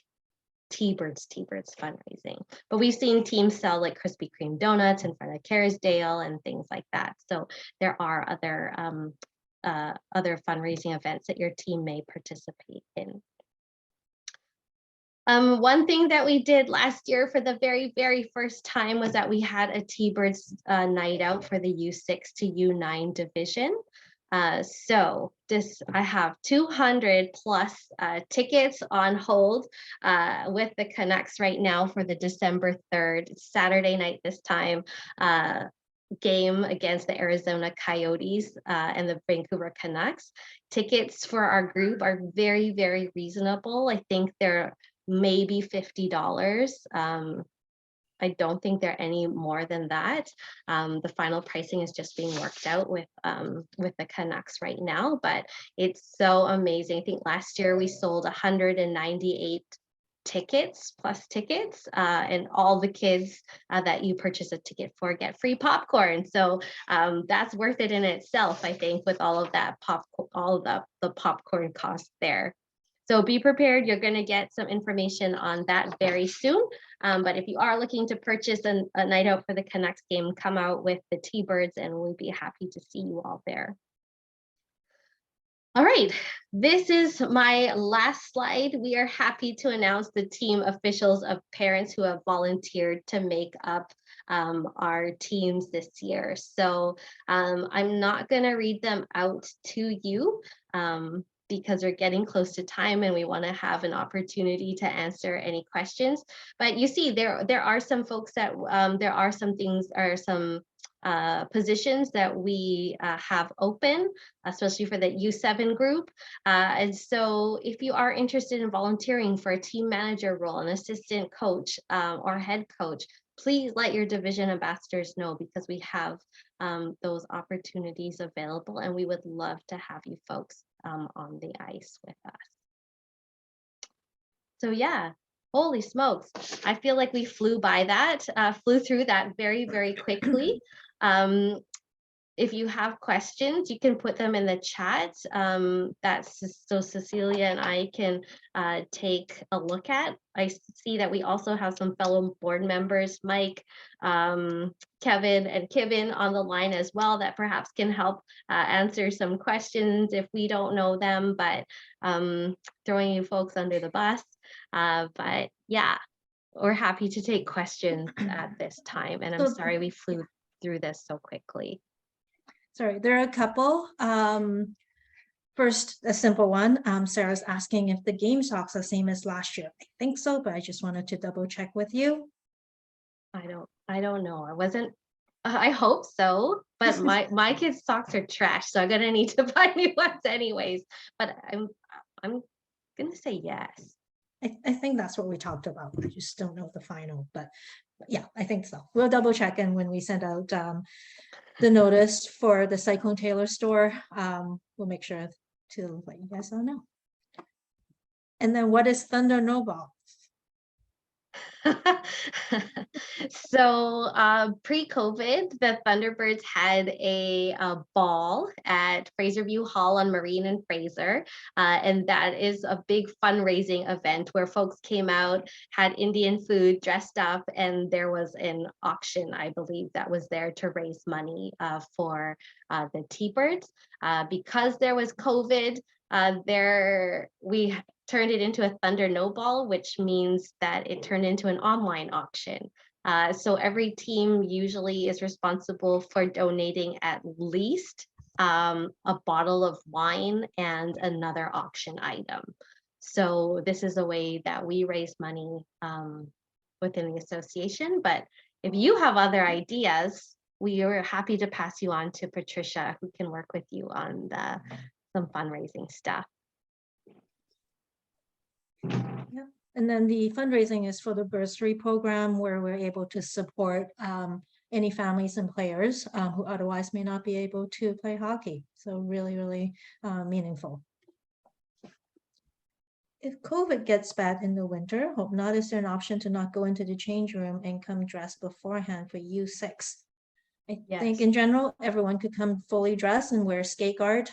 T-Birds fundraising. But we've seen teams sell like Krispy Kreme donuts in front of Kerrisdale and things like that. So there are other fundraising events that your team may participate in. One thing that we did last year for the very, very first time was that we had a T-Birds night out for the U6 to U9 division. So I have 200 plus tickets on hold with the Canucks right now for the December 3rd, Saturday night this time, game against the Arizona Coyotes and the Vancouver Canucks. Tickets for our group are very, very reasonable. I think they're maybe $50. I don't think they're any more than that. The final pricing is just being worked out with the Canucks right now, but it's so amazing. I think last year we sold 198 tickets plus tickets, and all the kids that you purchase a ticket for get free popcorn. So that's worth it in itself, I think, with all of that all of the popcorn costs there. So be prepared, you're going to get some information on that very soon. But if you are looking to purchase a night out for the Canucks game, come out with the T-Birds and we'll be happy to see you all there. All right, this is my last slide. We are happy to announce the team officials of parents who have volunteered to make up our teams this year. So I'm not going to read them out to you. Because we're getting close to time and we want to have an opportunity to answer any questions. But you see, there are some folks that there are some things or some positions that we have open, especially for the U7 group. And so if you are interested in volunteering for a team manager role, an assistant coach or head coach, please let your division ambassadors know, because we have those opportunities available and we would love to have you folks on the ice with us. So yeah, holy smokes. I feel like we flew through that very, very quickly. If you have questions, you can put them in the chat. So Cecilia and I can take a look at. I see that we also have some fellow board members, Mike, Kevin, and Kevin on the line as well, that perhaps can help answer some questions if we don't know them, but throwing you folks under the bus. But yeah, we're happy to take questions at this time. And I'm sorry we flew through this so quickly. Sorry, there are a couple. First, a simple one. Sarah's asking if the game socks are the same as last year. I think so, but I just wanted to double check with you. I don't know. I hope so, but my kids' socks are trash, so I'm gonna need to buy new ones anyways. But I'm gonna say yes. I think that's what we talked about. I just don't know the final, but yeah, I think so. We'll double check, and when we send out the notice for the Cyclone Taylor store, we'll make sure to let you guys all know. And then what is Thunder No Ball? So pre-COVID, the Thunderbirds had a ball at Fraserview Hall on Marine and Fraser. And that is a big fundraising event where folks came out, had Indian food, dressed up, and there was an auction, I believe, that was there to raise money for the T-Birds. Because there was COVID, we turned it into a Thunder No Ball, which means that it turned into an online auction. So every team usually is responsible for donating at least a bottle of wine and another auction item. So this is a way that we raise money within the association. But if you have other ideas, we are happy to pass you on to Patricia, who can work with you on some fundraising stuff. Yeah. And then the fundraising is for the bursary program, where we're able to support any families and players who otherwise may not be able to play hockey. So really, really meaningful. If COVID gets bad in the winter, hope not, is there an option to not go into the change room and come dressed beforehand for U6? I think in general, everyone could come fully dressed and wear skate guard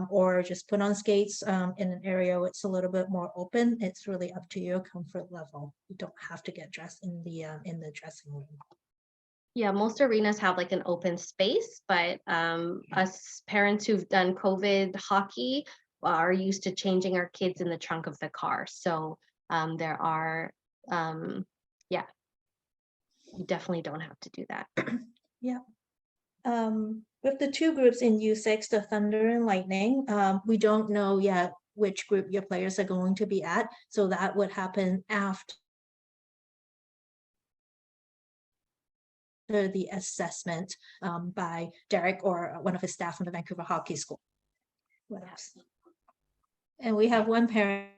or just put on skates in an area where it's a little bit more open. It's really up to your comfort level. You don't have to get dressed in the dressing room. Yeah, most arenas have like an open space, but us parents who've done COVID hockey are used to changing our kids in the trunk of the car. So there are, yeah, you definitely don't have to do that. Yeah. With the two groups in U6, the Thunder and Lightning, we don't know yet which group your players are going to be at. So that would happen after the assessment by Derek or one of his staff from the Vancouver Hockey School. What else? And we have one parent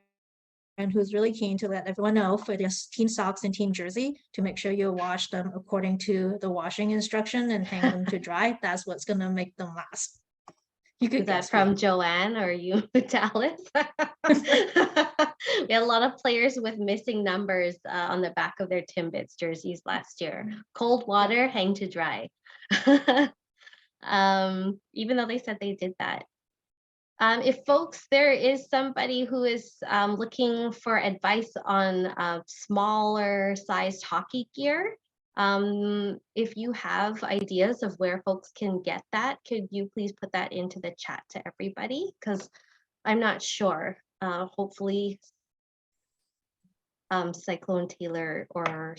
who's really keen to let everyone know for their team socks and team jersey to make sure you wash them according to the washing instruction and hang them to dry. That's what's going to make them last. You could guess from Joanne or you, Dallas? We had a lot of players with missing numbers on the back of their Timbits jerseys last year. Cold water, hang to dry. Even though they said they did that. If folks, there is somebody who is looking for advice on smaller sized hockey gear. If you have ideas of where folks can get that, could you please put that into the chat to everybody? Because I'm not sure. Hopefully Cyclone Taylor or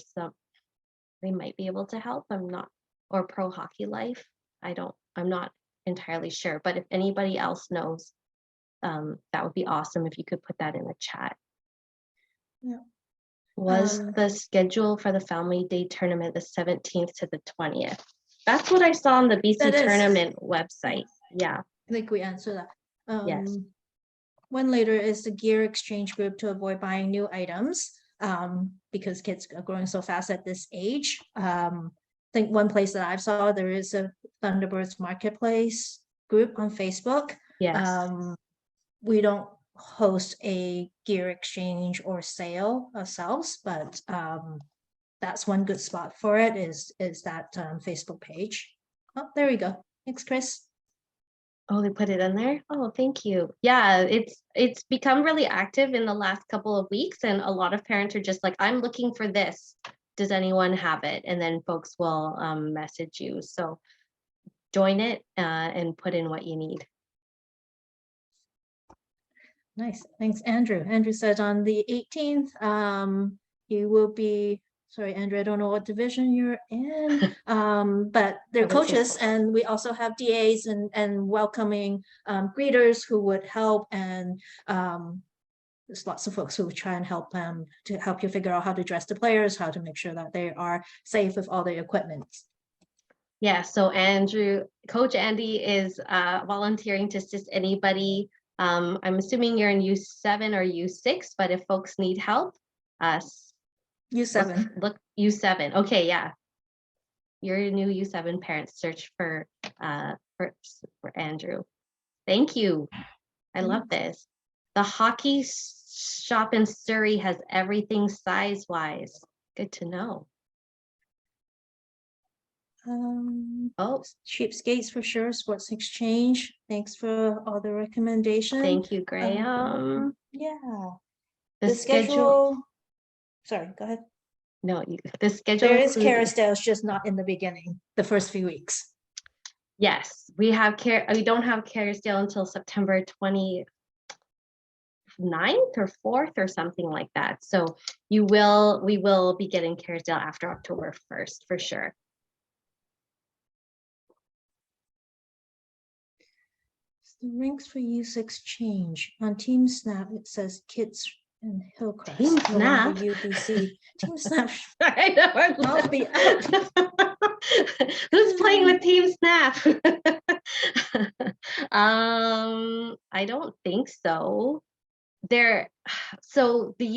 they might be able to help. I'm not, or Pro Hockey Life. I'm not entirely sure, but if anybody else knows, that would be awesome if you could put that in the chat. Yeah. Was the schedule for the Family Day tournament the 17th to the 20th? That's what I saw on the BC tournament website. Yeah. I think we answered that. Yes. One later is the gear exchange group to avoid buying new items because kids are growing so fast at this age. I think one place that I saw, there is a Thunderbirds Marketplace group on Facebook. Yes. We don't host a gear exchange or sale ourselves, but that's one good spot for it is that Facebook page. Oh, there we go. Thanks, Chris. Oh, they put it in there? Oh, thank you. Yeah, it's become really active in the last couple of weeks, and a lot of parents are just like, I'm looking for this. Does anyone have it? And then folks will message you. So join it and put in what you need. Nice. Thanks, Andrew. Andrew said on the 18th, he will be, sorry, Andrew, I don't know what division you're in, but they're coaches, and we also have DAs and welcoming greeters who would help, and there's lots of folks who would try and help them to help you figure out how to dress the players, how to make sure that they are safe with all their equipment. Yeah, so Andrew, Coach Andy is volunteering to assist anybody. I'm assuming you're in U7 or U6, but if folks need help, U7. Look U7. Okay, yeah. You're a new U7 parent. Search for Andrew. Thank you. I love this. The hockey shop in Surrey has everything size-wise. Good to know. Oh, Cheapskates for sure. Sports Exchange. Thanks for all the recommendations. Thank you, Graham. Yeah. The schedule. Sorry, go ahead. No, the schedule. There is carousel, it's just not in the beginning, the first few weeks. Yes, we have we don't have carousel until September 29th or 4th or something like that. So we will be getting carousel after October 1st for sure. The ranks for U6 change. On Team Snap, it says Kids and Hillcrest. Team Snap? UBC. Team Snap. I know. I'll be up. Who's playing with Team Snap? I don't think so. So the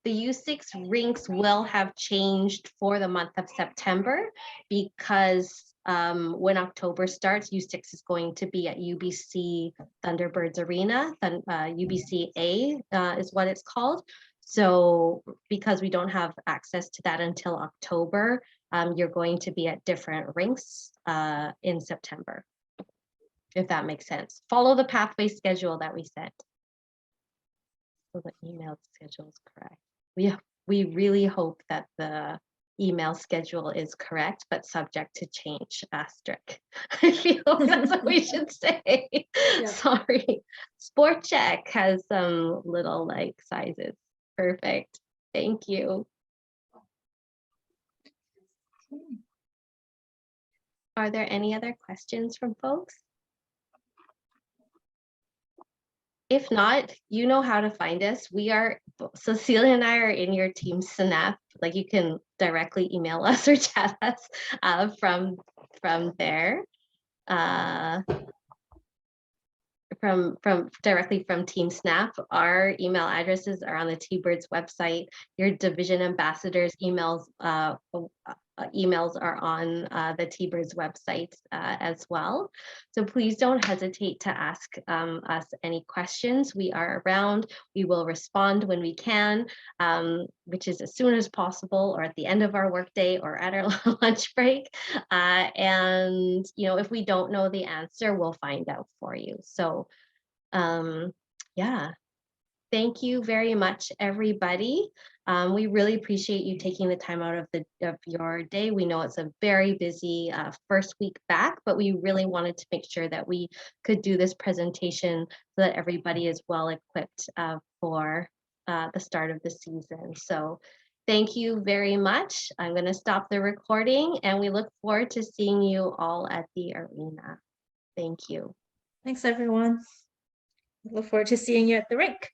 U6 rinks will have changed for the month of September because when October starts, U6 is going to be at UBC Thunderbirds Arena. UBC A is what it's called. So because we don't have access to that until October, you're going to be at different rinks in September, if that makes sense. Follow the pathway schedule that we sent. So the email schedule is correct. We really hope that the email schedule is correct, but subject to change, asterisk. I feel that's what we should say. Yeah. Sorry. Sport Check has some little like sizes. Perfect. Thank you. Are there any other questions from folks? If not, you know how to find us. Cecilia and I are in your Team Snap. Like you can directly email us or chat us from there. Directly from Team Snap. Our email addresses are on the T-Birds website. Your division ambassadors emails are on the T-Birds website as well. So please don't hesitate to ask us any questions. We are around. We will respond when we can, which is as soon as possible or at the end of our workday or at our lunch break. And if we don't know the answer, we'll find out for you. So yeah. Thank you very much, everybody. We really appreciate you taking the time out of your day. We know it's a very busy first week back, but we really wanted to make sure that we could do this presentation so that everybody is well equipped for the start of the season. So thank you very much. I'm going to stop the recording and we look forward to seeing you all at the arena. Thank you. Thanks, everyone. Look forward to seeing you at the rink.